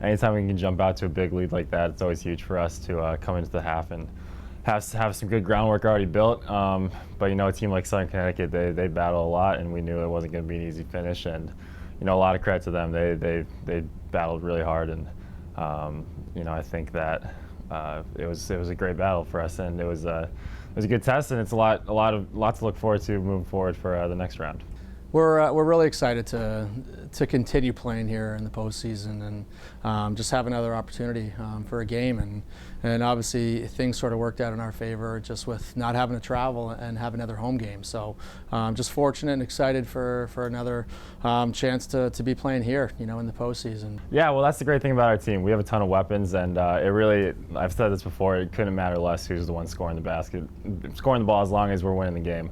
anytime we can jump out to a big lead like that, it's always huge for us to come into the half and have some good groundwork already built. But a team like Southern Connecticut, they battle a lot, and we knew it wasn't going to be an easy finish. And a lot of credit to them. They battled really hard, and I think that it was a great battle for us, and it was a good test, and it's a lot to look forward to moving forward for the next round. We're really excited to continue playing here in the postseason and just have another opportunity for a game, and obviously things sort of worked out in our favor just with not having to travel and have another home game. So just fortunate and excited for another chance to be playing here, in the postseason. Yeah, well, that's the great thing about our team. We have a ton of weapons, and it really, I've said this before, it couldn't matter less who's the one scoring the basket, scoring the ball as long as we're winning the game.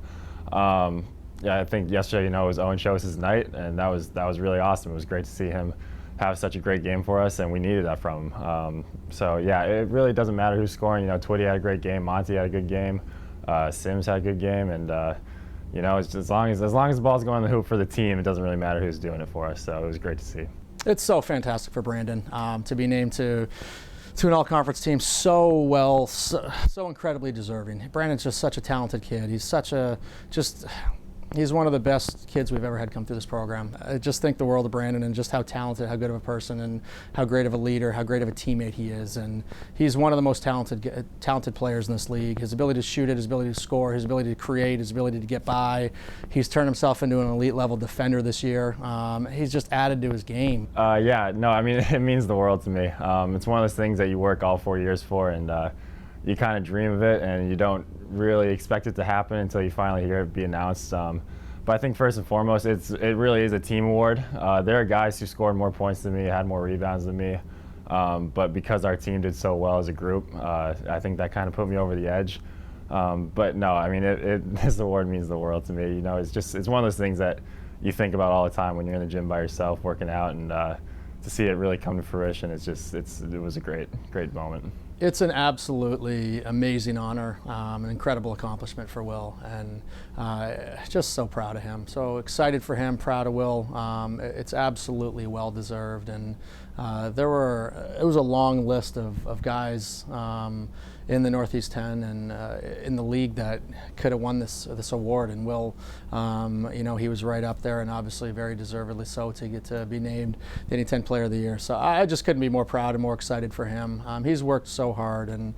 Yeah, I think yesterday, it was Owen Schoas' night, and that was really awesome. It was great to see him have such a great game for us, and we needed that from him. So yeah, it really doesn't matter who's scoring. Twitty had a great game, Monty had a good game, Sims had a good game, and it's as long as the ball's going in the hoop for the team, it doesn't really matter who's doing it for us. So it was great to see. It's so fantastic for Brandon to be named to an all-conference team so incredibly deserving. Brandon's just such a talented kid. He's one of the best kids we've ever had come through this program. I just think the world of Brandon and just how talented, how good of a person, and how great of a leader, how great of a teammate he is. And he's one of the most talented players in this league. His ability to shoot it, his ability to score, his ability to create, his ability to get by. He's turned himself into an elite level defender this year. He's just added to his game. Yeah, no, I mean, it means the world to me. It's one of those things that you work all 4 years for, and you kind of dream of it, and you don't really expect it to happen until you finally hear it be announced. But I think first and foremost, it really is a team award. There are guys who scored more points than me, had more rebounds than me, but because our team did so well as a group, I think that kind of put me over the edge. But no, I mean, this award means the world to me. It's one of those things that you think about all the time when you're in the gym by yourself working out, and to see it really come to fruition, it was a great moment. It's an absolutely amazing honor, an incredible accomplishment for Will, and just so proud of him. So excited for him, proud of Will. It's absolutely well deserved, and it was a long list of guys in the Northeast 10 and in the league that could have won this award, and Will, he was right up there, and obviously very deservedly so to get to be named the NE10 Player of the Year. So I just couldn't be more proud and more excited for him. He's worked so hard, and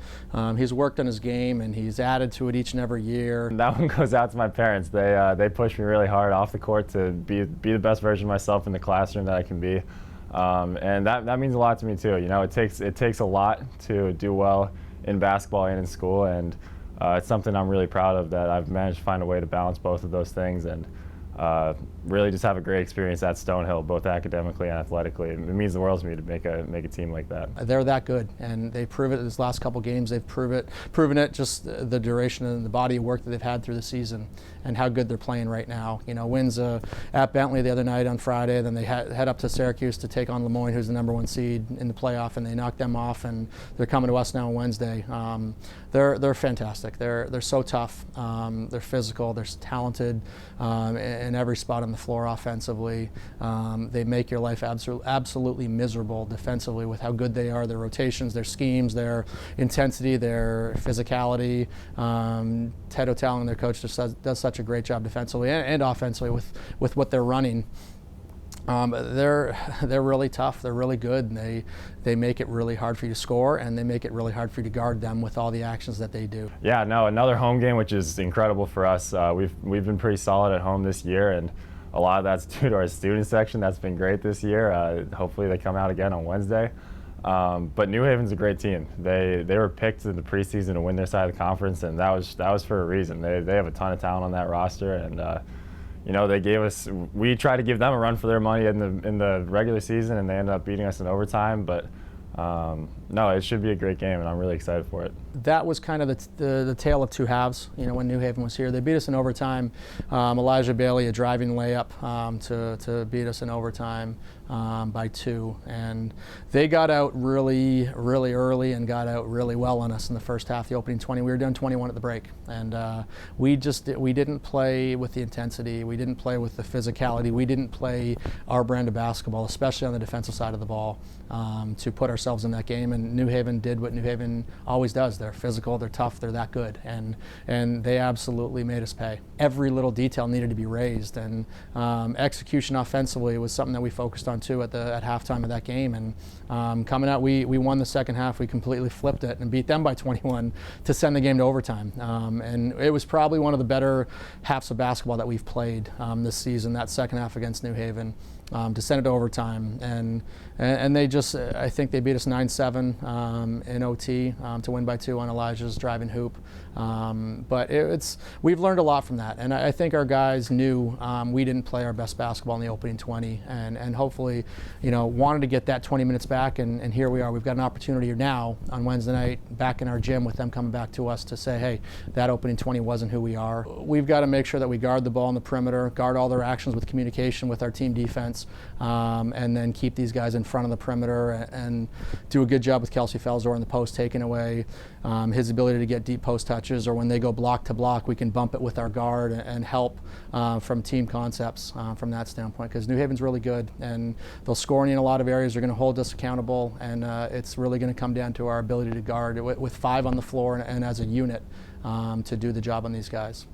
he's worked on his game, and he's added to it each and every year. That one goes out to my parents. They pushed me really hard off the court to be the best version of myself in the classroom that I can be, and that means a lot to me too. It takes a lot to do well in basketball and in school, and it's something I'm really proud of, that I've managed to find a way to balance both of those things, and really just have a great experience at Stonehill, both academically and athletically. It means the world to me to make a team like that. They're that good, and they prove it in these last couple games. They've proven it just the duration and the body of work that they've had through the season, and how good they're playing right now. Wins at Bentley the other night on Friday, then they head up to Syracuse to take on Lemoyne, who's the #1 seed in the playoff, and they knocked them off, and they're coming to us now on Wednesday. They're fantastic. They're so tough. They're physical. They're talented in every spot on the floor offensively. They make your life absolutely miserable defensively with how good they are. Their rotations, their schemes, their intensity, their physicality. Ted O'Talon, their coach, just does such a great job defensively and offensively with what they're running. They're really tough. They're really good, and they make it really hard for you to score, and they make it really hard for you to guard them with all the actions that they do. Yeah, no, another home game, which is incredible for us. We've been pretty solid at home this year, and a lot of that's due to our student section. That's been great this year. Hopefully they come out again on Wednesday. But New Haven's a great team. They were picked in the preseason to win their side of the conference, and that was for a reason. They have a ton of talent on that roster, and we tried to give them a run for their money in the regular season, and they ended up beating us in overtime. But no, it should be a great game, and I'm really excited for it. That was kind of the tale of two halves. When New Haven was here, they beat us in overtime. Elijah Bailey, a driving layup to beat us in overtime. by 2, and they got out really early and got out really well on us in the first half. The opening 20, we were down 21 at the break, and we didn't play with the intensity, we didn't play with the physicality, we didn't play our brand of basketball, especially on the defensive side of the ball, to put ourselves in that game. And New Haven did what New Haven always does. They're physical, they're tough, they're that good, and they absolutely made us pay. Every little detail needed to be raised, and execution offensively was something that we focused on too at halftime of that game. And coming out, we won the second half. We completely flipped it and beat them by 21 to send the game to overtime. And it was probably one of the better halves of basketball that we've played this season, that second half against New Haven. To send it to overtime, and they just, I think they beat us 9-7 in OT to win by 2 on Elijah's driving hoop. But we've learned a lot from that, and I think our guys knew we didn't play our best basketball in the opening 20, and hopefully, wanted to get that 20 minutes back, and here we are. We've got an opportunity now on Wednesday night back in our gym with them coming back to us to say, hey, that opening 20 wasn't who we are. We've got to make sure that we guard the ball on the perimeter, guard all their actions with communication with our team defense, and then keep these guys in front of the perimeter and do a good job with Kelsey Felzor in the post, taking away his ability to get deep post touches, or when they go block to block, we can bump it with our guard and help from team concepts from that standpoint, because New Haven's really good, and they'll score in a lot of areas. They're going to hold us accountable, and it's really going to come down to our ability to guard with 5 on the floor and as a unit to do the job on these guys.